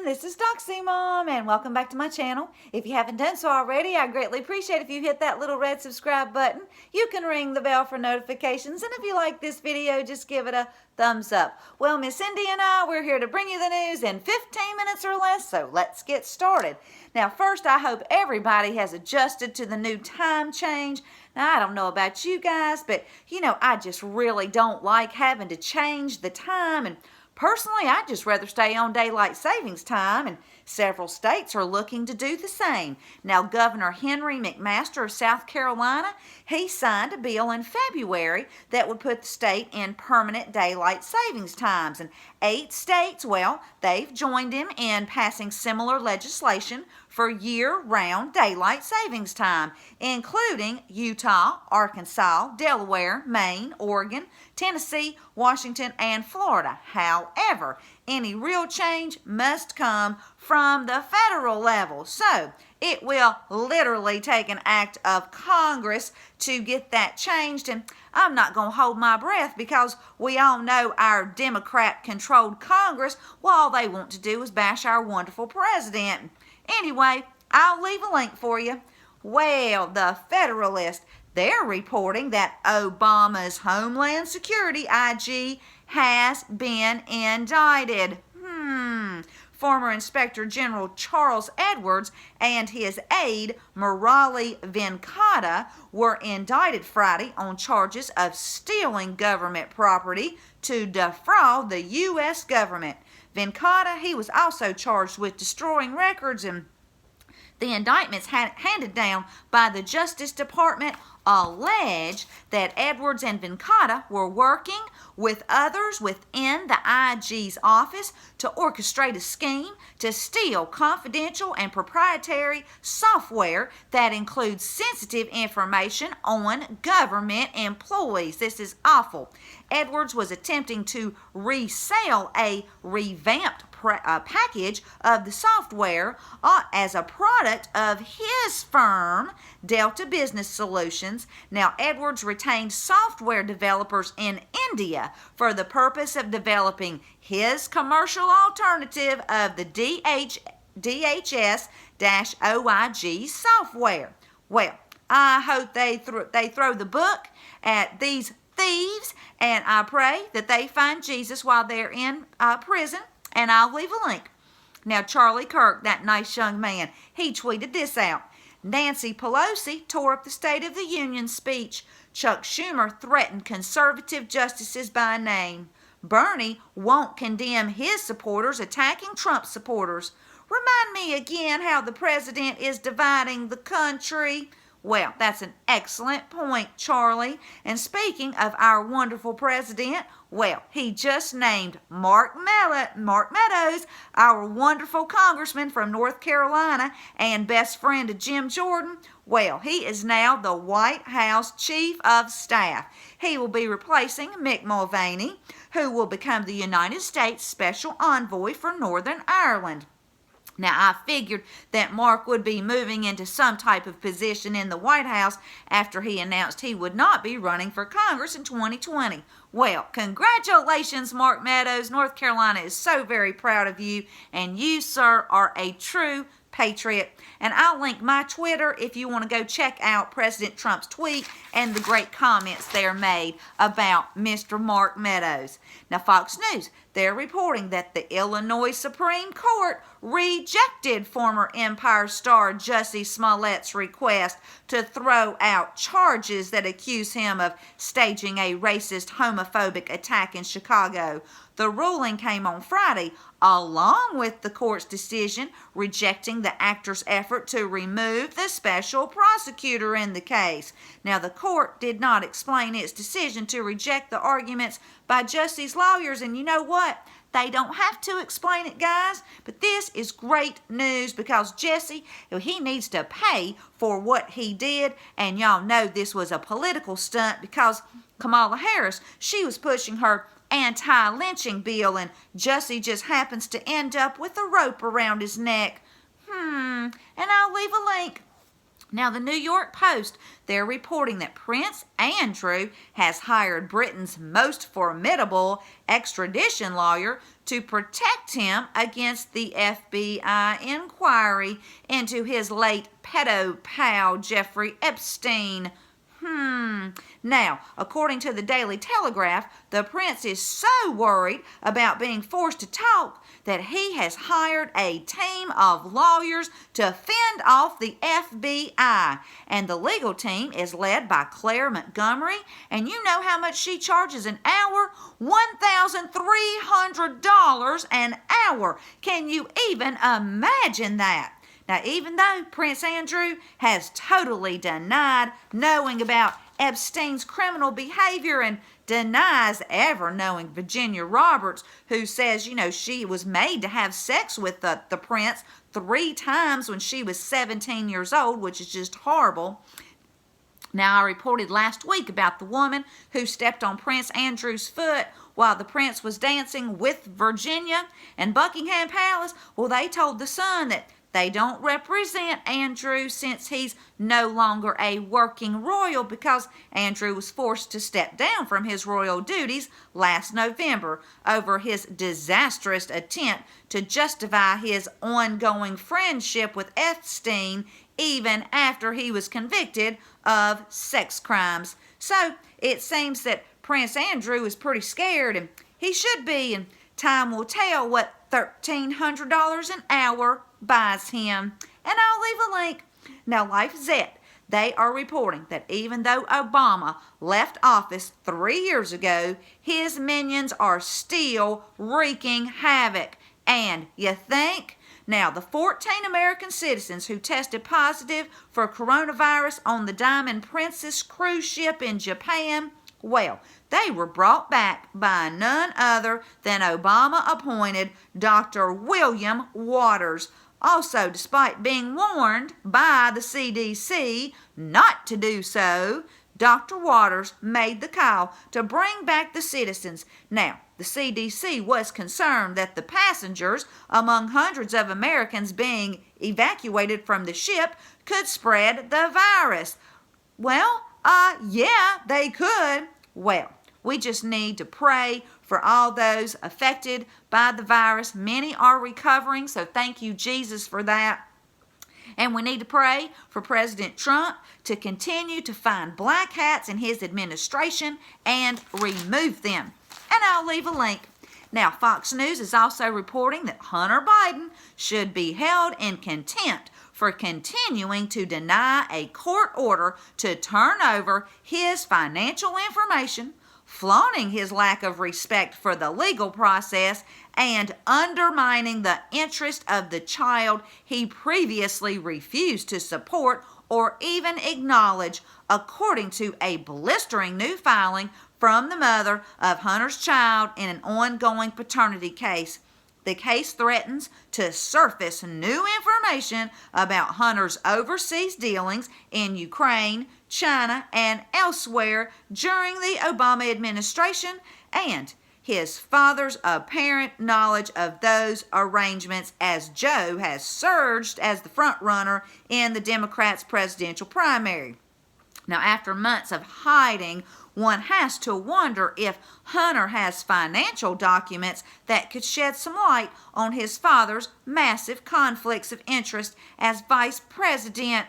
This is Doxy Mom, and welcome back to my channel. If you haven't done so already, I greatly appreciate if you hit that little red subscribe button. You can ring the bell for notifications, and if you like this video, just give it a thumbs up. Well, Miss Cindy and we're here to bring you the news in 15 minutes or less, so let's get started. Now, first, I hope everybody has adjusted to the new time change. Now, I don't know about you guys, but, I just really don't like having to change the time, and personally, I'd just rather stay on daylight savings time, and several states are looking to do the same. Now, Governor Henry McMaster of South Carolina, he signed a bill in February that would put the state in permanent daylight savings times. And 8 states, well, they've joined him in passing similar legislation for year-round daylight savings time, including Utah, Arkansas, Delaware, Maine, Oregon, Tennessee, Washington, and Florida. However, any real change must come from the federal level. So it will literally take an act of Congress to get that changed. And I'm not going to hold my breath because we all know our Democrat-controlled Congress, well, all they want to do is bash our wonderful president. Anyway, I'll leave a link for you. Well, the Federalist, they're reporting that Obama's Homeland Security IG has been indicted. Former Inspector General Charles Edwards and his aide Murali Venkata were indicted Friday on charges of stealing government property to defraud the U.S. government. Venkata, he was also charged with destroying records, and the indictments handed down by the Justice Department allege that Edwards and Venkata were working with others within the IG's office to orchestrate a scheme to steal confidential and proprietary software that includes sensitive information on government employees. This is awful. Edwards was attempting to resell a revamped package of the software as a product of his firm, Delta Business Solutions. Now, Edwards retained software developers in India for the purpose of developing his commercial alternative of the DHS-OIG software. Well, I hope they throw the book at these thieves, and I pray that they find Jesus while they're in prison, and I'll leave a link. Now, Charlie Kirk, that nice young man, he tweeted this out. Nancy Pelosi tore up the State of the Union speech. Chuck Schumer threatened conservative justices by name. Bernie won't condemn his supporters attacking Trump supporters. Remind me again how the president is dividing the country. Well, that's an excellent point, Charlie. And speaking of our wonderful president, well, he just named Mark Meadows, our wonderful congressman from North Carolina and best friend of Jim Jordan. Well, he is now the White House Chief of Staff. He will be replacing Mick Mulvaney, who will become the United States Special Envoy for Northern Ireland. Now, I figured that Mark would be moving into some type of position in the White House after he announced he would not be running for Congress in 2020. Well, congratulations, Mark Meadows. North Carolina is so very proud of you, and you, sir, are a true patriot. And I'll link my Twitter if you want to go check out President Trump's tweet and the great comments there made about Mr. Mark Meadows. Now, Fox News, they're reporting that the Illinois Supreme Court rejected former Empire star Jussie Smollett's request to throw out charges that accuse him of staging a racist, homophobic attack in Chicago. The ruling came on Friday, along with the court's decision rejecting the actor's effort to remove the special prosecutor in the case. Now, the court did not explain its decision to reject the arguments by Jussie's lawyers, and you know what? They don't have to explain it, guys, but this is great news because Jussie, he needs to pay for what he did, and y'all know this was a political stunt because Kamala Harris, she was pushing her anti-lynching bill, and Jussie just happens to end up with a rope around his neck. And I'll leave a link. Now, the New York Post, they're reporting that Prince Andrew has hired Britain's most formidable extradition lawyer to protect him against the FBI inquiry into his late pedo pal Jeffrey Epstein. Now, according to the Daily Telegraph, the prince is so worried about being forced to talk that he has hired a team of lawyers to fend off the FBI. And the legal team is led by Claire Montgomery. And you know how much she charges an hour? $1,300 an hour. Can you even imagine that? Now, even though Prince Andrew has totally denied knowing about Epstein's criminal behavior and denies ever knowing Virginia Roberts, who says, she was made to have sex with the prince 3 times when she was 17 years old, which is just horrible. Now, I reported last week about the woman who stepped on Prince Andrew's foot while the prince was dancing with Virginia and Buckingham Palace. Well, they told the Sun that they don't represent Andrew since he's no longer a working royal because Andrew was forced to step down from his royal duties last November over his disastrous attempt to justify his ongoing friendship with Epstein even after he was convicted of sex crimes. So it seems that Prince Andrew is pretty scared, and he should be, and time will tell what $1,300 an hour buys him. And I'll leave a link. Now, LifeZette, they are reporting that even though Obama left office 3 years ago, his minions are still wreaking havoc. And you think? Now, the 14 American citizens who tested positive for coronavirus on the Diamond Princess cruise ship in Japan, well, they were brought back by none other than Obama-appointed Dr. William Waters. Also, despite being warned by the CDC not to do so, Dr. Waters made the call to bring back the citizens. Now, the CDC was concerned that the passengers, among hundreds of Americans being evacuated from the ship, could spread the virus. Well, yeah, they could. Well, we just need to pray for all those affected by the virus. Many are recovering, so thank you, Jesus, for that. And we need to pray for President Trump to continue to find black hats in his administration and remove them. And I'll leave a link. Now, Fox News is also reporting that Hunter Biden should be held in contempt for continuing to deny a court order to turn over his financial information, flaunting his lack of respect for the legal process, and undermining the interest of the child he previously refused to support or even acknowledge, according to a blistering new filing from the mother of Hunter's child in an ongoing paternity case. The case threatens to surface new information about Hunter's overseas dealings in Ukraine, China, and elsewhere during the Obama administration, and his father's apparent knowledge of those arrangements as Joe has surged as the frontrunner in the Democrats' presidential primary. Now, after months of hiding, one has to wonder if Hunter has financial documents that could shed some light on his father's massive conflicts of interest as vice president.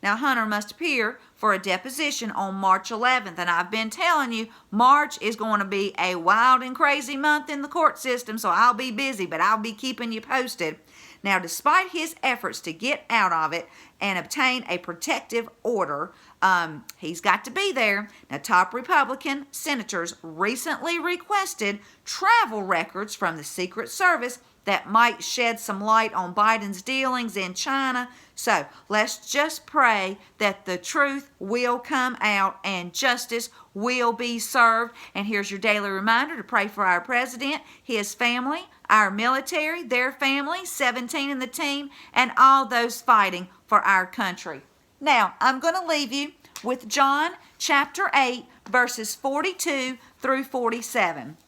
Now, Hunter must appear for a deposition on March 11th, and I've been telling you, March is going to be a wild and crazy month in the court system, so I'll be busy, but I'll be keeping you posted. Now, despite his efforts to get out of it and obtain a protective order, he's got to be there. Now, top Republican senators recently requested travel records from the Secret Service that might shed some light on Biden's dealings in China. So let's just pray that the truth will come out and justice will be served. And here's your daily reminder to pray for our president, his family, our military, their families, 17 in the team, and all those fighting for our country. Now, I'm going to leave you with John chapter 8, verses 42 through 47.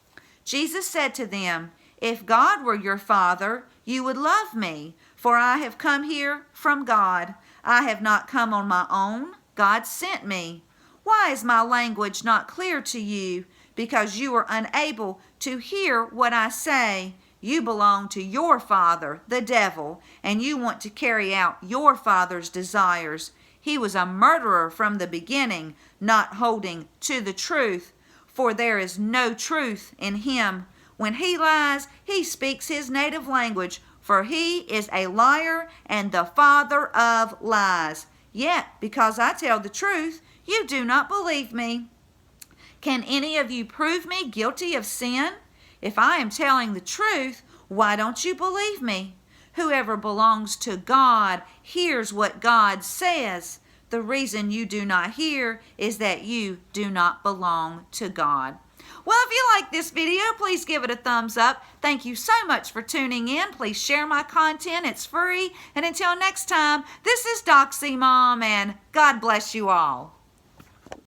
Jesus said to them, "If God were your Father, you would love me, for I have come here from God. I have not come on my own. God sent me. Why is my language not clear to you? Because you are unable to hear what I say. You belong to your father, the devil, and you want to carry out your father's desires. He was a murderer from the beginning, not holding to the truth, for there is no truth in him. When he lies, he speaks his native language, for he is a liar and the father of lies. Yet, because I tell the truth, you do not believe me. Can any of you prove me guilty of sin? If I am telling the truth, why don't you believe me? Whoever belongs to God hears what God says. The reason you do not hear is that you do not belong to God. Well, if you like this video, please give it a thumbs up. Thank you so much for tuning in. Please share my content. It's free. And until next time, this is Doxie Mom, and God bless you all.